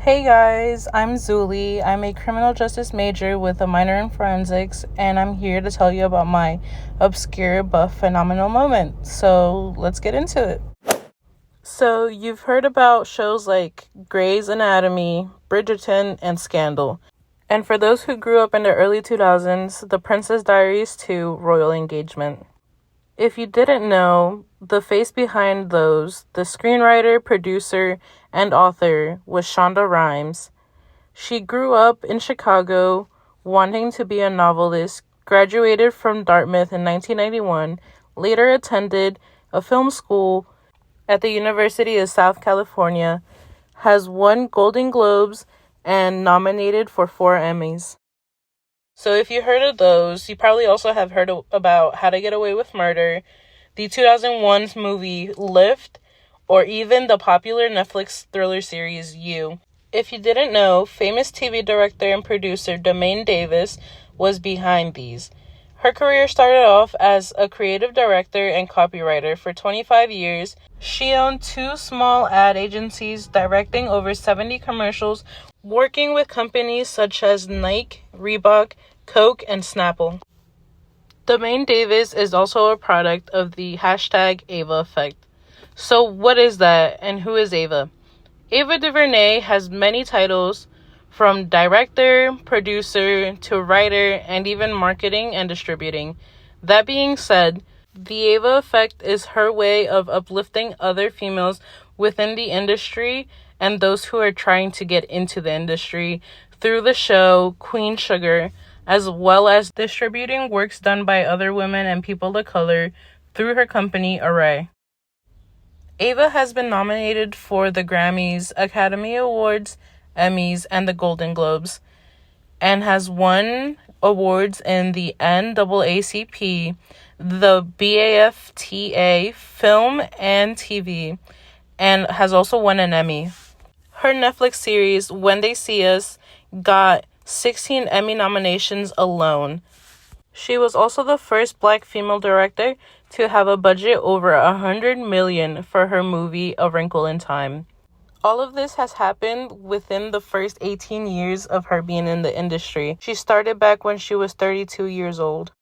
Hey guys, I'm Zuleidy. I'm a criminal justice major with a minor in forensics, and I'm here to tell you about my obscure but phenomenal moment. So let's get into it. So you've heard about shows like Grey's Anatomy, Bridgerton, and Scandal. And for those who grew up in the early 2000s, The Princess Diaries 2, Royal Engagement. If you didn't know, the face behind those, the screenwriter, producer, and author, was Shonda Rhimes. She grew up in Chicago, wanting to be a novelist, graduated from Dartmouth in 1991, later attended a film school at the University of South California, has won Golden Globes, and nominated for 4 Emmys. So if you heard of those, you probably also have heard about How to Get Away with Murder, the 2001 movie Lift, or even the popular Netflix thriller series You. If you didn't know, famous TV director and producer Demaine Davis was behind these. Her career started off as a creative director and copywriter. For 25 years, she owned 2 small ad agencies, directing over 70 commercials, working with companies such as Nike, Reebok, Coke, and Snapple. Demaine Davis is also a product of the hashtag Ava effect. So what is that, and who is Ava? Ava DuVernay has many titles, from director, producer, to writer, and even marketing and distributing. That being said, the Ava effect is her way of uplifting other females within the industry and those who are trying to get into the industry through the show Queen Sugar, as well as distributing works done by other women and people of color through her company, Array. Ava has been nominated for the Grammys, Academy Awards, Emmys, and the Golden Globes, and has won awards in the NAACP, the BAFTA, film and TV, and has also won an Emmy. Her Netflix series, When They See Us, got 16 Emmy nominations alone. She was also the first Black female director to have a budget over $100 million for her movie A Wrinkle in Time. All of this has happened within the first 18 years of her being in the industry. She started back when she was 32 years old.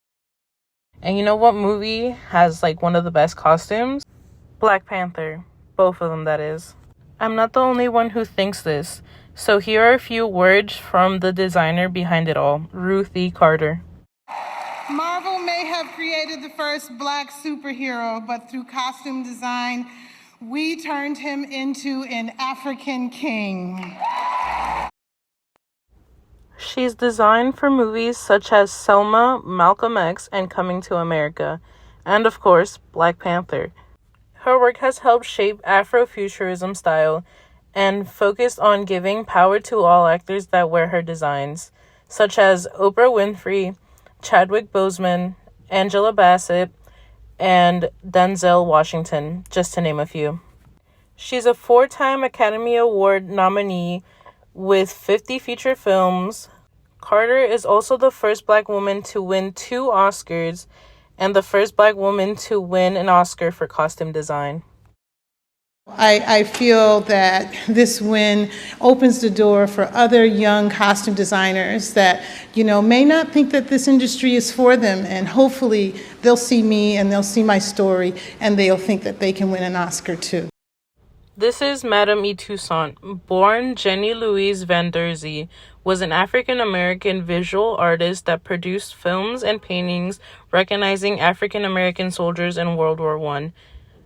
And you know what movie has one of the best costumes? Black Panther. Both of them, that is. I'm not the only one who thinks this. So here are a few words from the designer behind it all, Ruth E. Carter. Marvel may have created the first Black superhero, but through costume design, we turned him into an African king. She's designed for movies such as Selma, Malcolm X, and Coming to America, and of course, Black Panther. Her work has helped shape Afrofuturism style and focused on giving power to all actors that wear her designs, such as Oprah Winfrey, Chadwick Boseman, Angela Bassett, and Denzel Washington, just to name a few. She's a 4-time Academy Award nominee with 50 feature films. Carter is also the first Black woman to win 2 Oscars and the first Black woman to win an Oscar for costume design. I feel that this win opens the door for other young costume designers that, may not think that this industry is for them, and hopefully they'll see me and they'll see my story and they'll think that they can win an Oscar too. This is Madame E. Toussaint. Born Jenny Louise Van Der Zee, was an African-American visual artist that produced films and paintings recognizing African-American soldiers in World War I.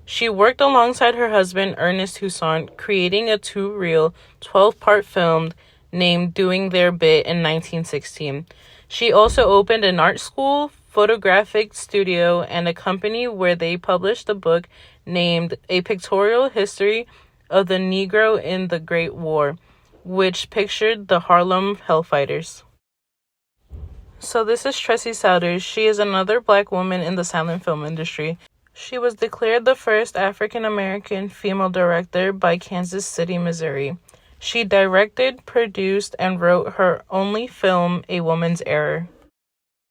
She worked alongside her husband, Ernest Toussaint, creating a 2-reel, 12-part film named Doing Their Bit in 1916. She also opened an art school, photographic studio, and a company where they published a book named A Pictorial History of the Negro in the Great War, which pictured the Harlem Hellfighters. So this is Tressie Souders. She is another Black woman in the silent film industry. She was declared the first African-American female director by Kansas City, Missouri. She directed, produced, and wrote her only film, A Woman's Error.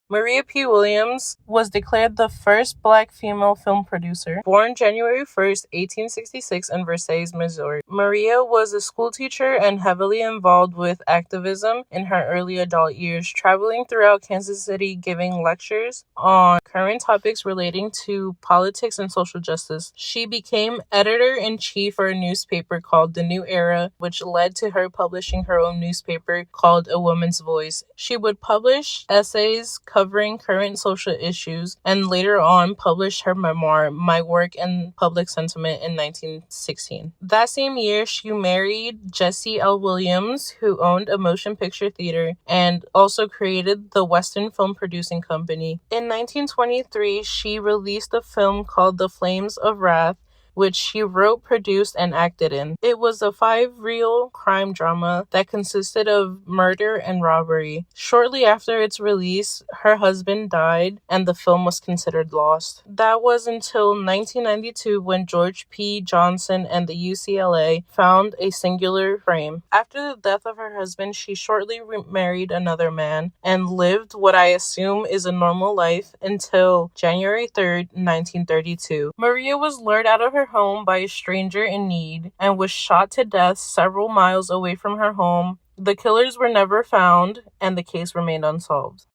Maria P. Williams was declared the first Black female film producer, born January 1st, 1866 in Versailles, Missouri. Maria was a schoolteacher and heavily involved with activism in her early adult years, traveling throughout Kansas City giving lectures on current topics relating to politics and social justice. She became editor-in-chief for a newspaper called The New Era, which led to her publishing her own newspaper called A Woman's Voice. She would publish essays covering current social issues and later on published her memoir, My Work in Public Sentiment, in 1916. That same year, she married Jesse L. Williams, who owned a motion picture theater and also created the Western Film Producing Company. In 1923, she released a film called The Flames of Wrath, which she wrote, produced, and acted in. It was a 5-reel crime drama that consisted of murder and robbery. Shortly after its release, her husband died, and the film was considered lost. That was until 1992 when George P. Johnson and the UCLA found a singular frame. After the death of her husband, she shortly married another man and lived what I assume is a normal life until January 3rd, 1932. Maria was lured out of her home by a stranger in need and was shot to death several miles away from her home. The killers were never found, and the case remained unsolved.